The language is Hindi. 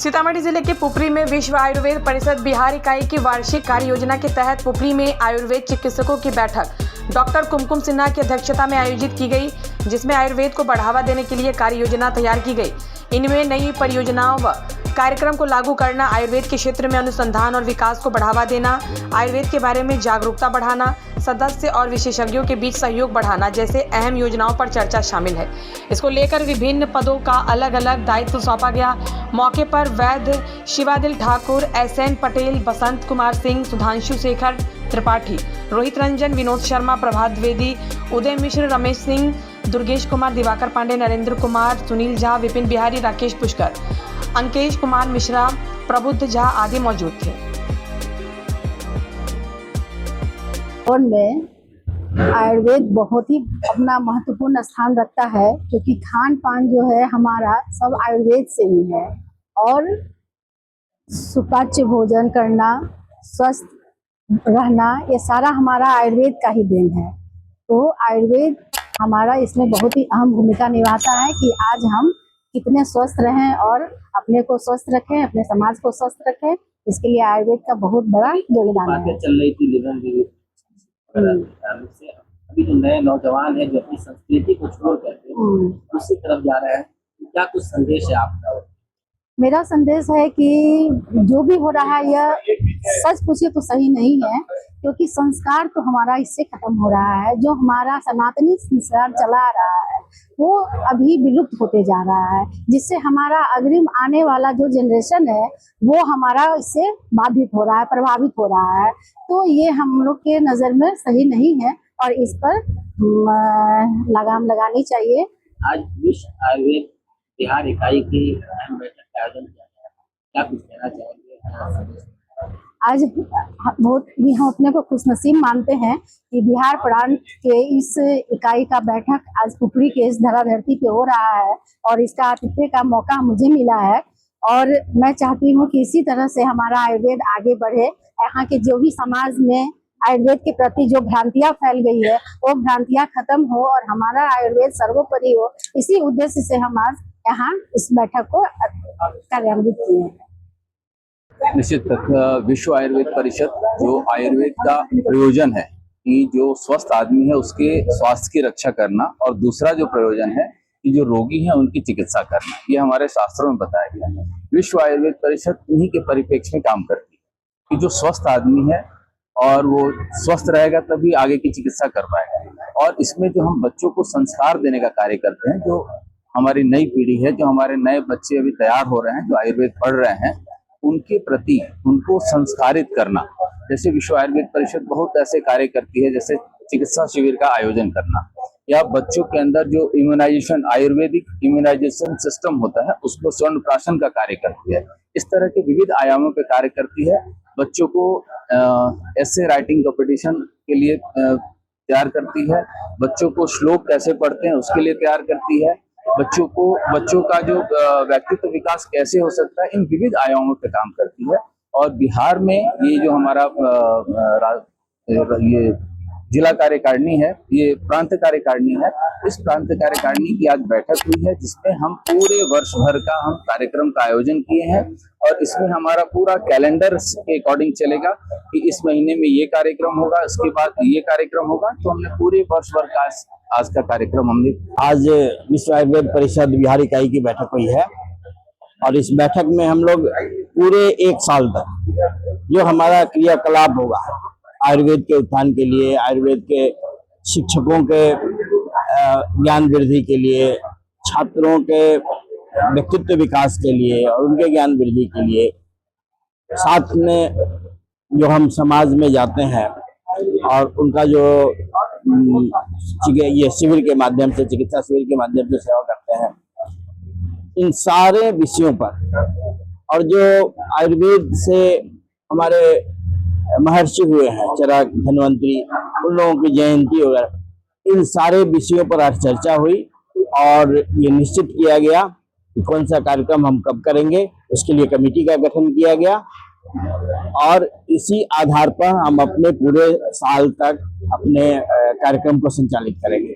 सीतामढ़ी जिले के पुपरी में विश्व आयुर्वेद परिषद बिहार इकाई की वार्षिक कार्य योजना के तहत पुपरी में आयुर्वेद चिकित्सकों की बैठक डॉक्टर कुमकुम सिन्हा की अध्यक्षता में आयोजित की गई, जिसमें आयुर्वेद को बढ़ावा देने के लिए कार्य योजना तैयार की गई। इनमें नई परियोजनाओं व कार्यक्रम को लागू करना, आयुर्वेद के क्षेत्र में अनुसंधान और विकास को बढ़ावा देना, आयुर्वेद के बारे में जागरूकता बढ़ाना, सदस्य और विशेषज्ञों के बीच सहयोग बढ़ाना जैसे अहम योजनाओं पर चर्चा शामिल है। इसको लेकर विभिन्न पदों का अलग अलग दायित्व सौंपा गया। मौके पर वैद्य शिवादिल ठाकुर, SN पटेल, बसंत कुमार सिंह, सुधांशु शेखर त्रिपाठी, रोहित रंजन, विनोद शर्मा, प्रभात द्विवेदी, उदय मिश्र, रमेश सिंह, दुर्गेश कुमार, दिवाकर पांडे, नरेंद्र कुमार, सुनील झा, विपिन बिहारी, राकेश पुष्कर, अंकेश कुमार मिश्रा, प्रबुद्ध झा आदि मौजूद थे। में आयुर्वेद बहुत ही अपना महत्वपूर्ण स्थान रखता है, क्योंकि खान पान जो है हमारा सब आयुर्वेद से ही है और सुपाच्य भोजन करना, स्वस्थ रहना, ये सारा हमारा आयुर्वेद का ही देन है। तो आयुर्वेद हमारा इसमें बहुत ही अहम भूमिका निभाता है कि आज हम कितने स्वस्थ रहें और अपने को स्वस्थ रखें, अपने समाज को स्वस्थ रखें। इसके लिए आयुर्वेद का बहुत बड़ा योगदान है। चल रही थी से अभी जो नए नौजवान है जो अपनी संस्कृति को छोड़ करके दूसरी तरफ जा रहे हैं, क्या कुछ संदेश है आपका? मेरा संदेश है कि जो भी हो रहा है यह सच पूछिए तो सही नहीं है, क्योंकि संस्कार तो हमारा इससे खत्म हो रहा है। जो हमारा सनातनी संस्कार चला रहा है वो अभी विलुप्त होते जा रहा है, जिससे हमारा अग्रिम आने वाला जो जनरेशन है वो हमारा इससे बाधित हो रहा है, प्रभावित हो रहा है। तो ये हम लोग के नज़र में सही नहीं है और इस पर लगाम लगानी चाहिए। आज विश्व आयुर्वेद बिहार इकाई की बैठक का आयोजन किया गया, क्या कुछ कहना चाहेंगे? आज बहुत ही हम अपने को खुशनसीब मानते हैं कि बिहार प्रांत के इस इकाई का बैठक आज पुपरी के इस धरा धरती पे हो रहा है और इसका आतिथ्य का मौका मुझे मिला है। और मैं चाहती हूँ कि इसी तरह से हमारा आयुर्वेद आगे बढ़े। यहाँ के जो भी समाज में आयुर्वेद के प्रति जो भ्रांतियाँ फैल गई है वो भ्रांतियाँ खत्म हो और हमारा आयुर्वेद सर्वोपरि हो। इसी उद्देश्य से हम आज यहाँ इस बैठक को कार्यान्वित किए हैं। निश्चित विश्व आयुर्वेद परिषद जो आयुर्वेद का प्रयोजन है कि जो स्वस्थ आदमी है उसके स्वास्थ्य की रक्षा करना, और दूसरा जो प्रयोजन है कि जो रोगी हैं उनकी चिकित्सा करना, ये हमारे शास्त्रों में बताया गया है। विश्व आयुर्वेद परिषद इन्हीं के परिप्रेक्ष्य में काम करती है कि जो स्वस्थ आदमी है और वो स्वस्थ रहेगा तभी आगे की चिकित्सा कर पाएगा। और इसमें जो हम बच्चों को संस्कार देने का कार्य करते हैं, जो हमारी नई पीढ़ी है, जो हमारे नए बच्चे अभी तैयार हो रहे हैं, जो आयुर्वेद पढ़ रहे हैं, उनके प्रति उनको संस्कारित करना। जैसे विश्व आयुर्वेद परिषद बहुत ऐसे कार्य करती है, जैसे चिकित्सा शिविर का आयोजन करना या बच्चों के अंदर जो इम्यूनाइजेशन, आयुर्वेदिक इम्यूनाइजेशन सिस्टम होता है उसको स्वर्ण का कार्य करती है। इस तरह के विविध आयामों पे कार्य करती है। बच्चों को ऐसे राइटिंग कॉम्पिटिशन के लिए तैयार करती है, बच्चों को श्लोक कैसे पढ़ते हैं उसके लिए तैयार करती है, बच्चों का जो व्यक्तित्व विकास कैसे हो सकता है, इन विविध आयामों पे काम करती है। और बिहार में ये जो हमारा ये जिला कार्यकारिणी है, ये प्रांत कार्यकारिणी है, इस प्रांत कार्यकारिणी की आज बैठक हुई है, जिसमें हम पूरे वर्ष भर का हम कार्यक्रम का आयोजन किए हैं। और इसमें हमारा पूरा कैलेंडर के अकॉर्डिंग चलेगा कि इस महीने में ये कार्यक्रम होगा, इसके बाद ये कार्यक्रम होगा। तो हमने पूरे वर्ष भर का आज का कार्यक्रम हमने आज विश्व आयुर्वेद परिषद बिहार इकाई की बैठक हुई है और इस बैठक में हम लोग पूरे एक साल तक जो हमारा क्रियाकलाप होगा आयुर्वेद के उत्थान के लिए, आयुर्वेद के शिक्षकों के ज्ञान वृद्धि के लिए, छात्रों के व्यक्तित्व विकास के लिए और उनके ज्ञान वृद्धि के लिए, साथ में जो हम समाज में जाते हैं और उनका जो ये शिविर के माध्यम से, चिकित्सा शिविर के माध्यम से सेवा करते हैं, इन सारे विषयों पर, और जो आयुर्वेद से हमारे महर्षि हुए हैं, चरक, धन्वंतरी, उन लोगों की जयंती वगैरह, इन सारे विषयों पर आज चर्चा हुई और ये निश्चित किया गया कि कौन सा कार्यक्रम हम कब करेंगे। उसके लिए कमेटी का गठन किया गया और इसी आधार पर हम अपने पूरे साल तक अपने कार्यक्रम को संचालित करेंगे।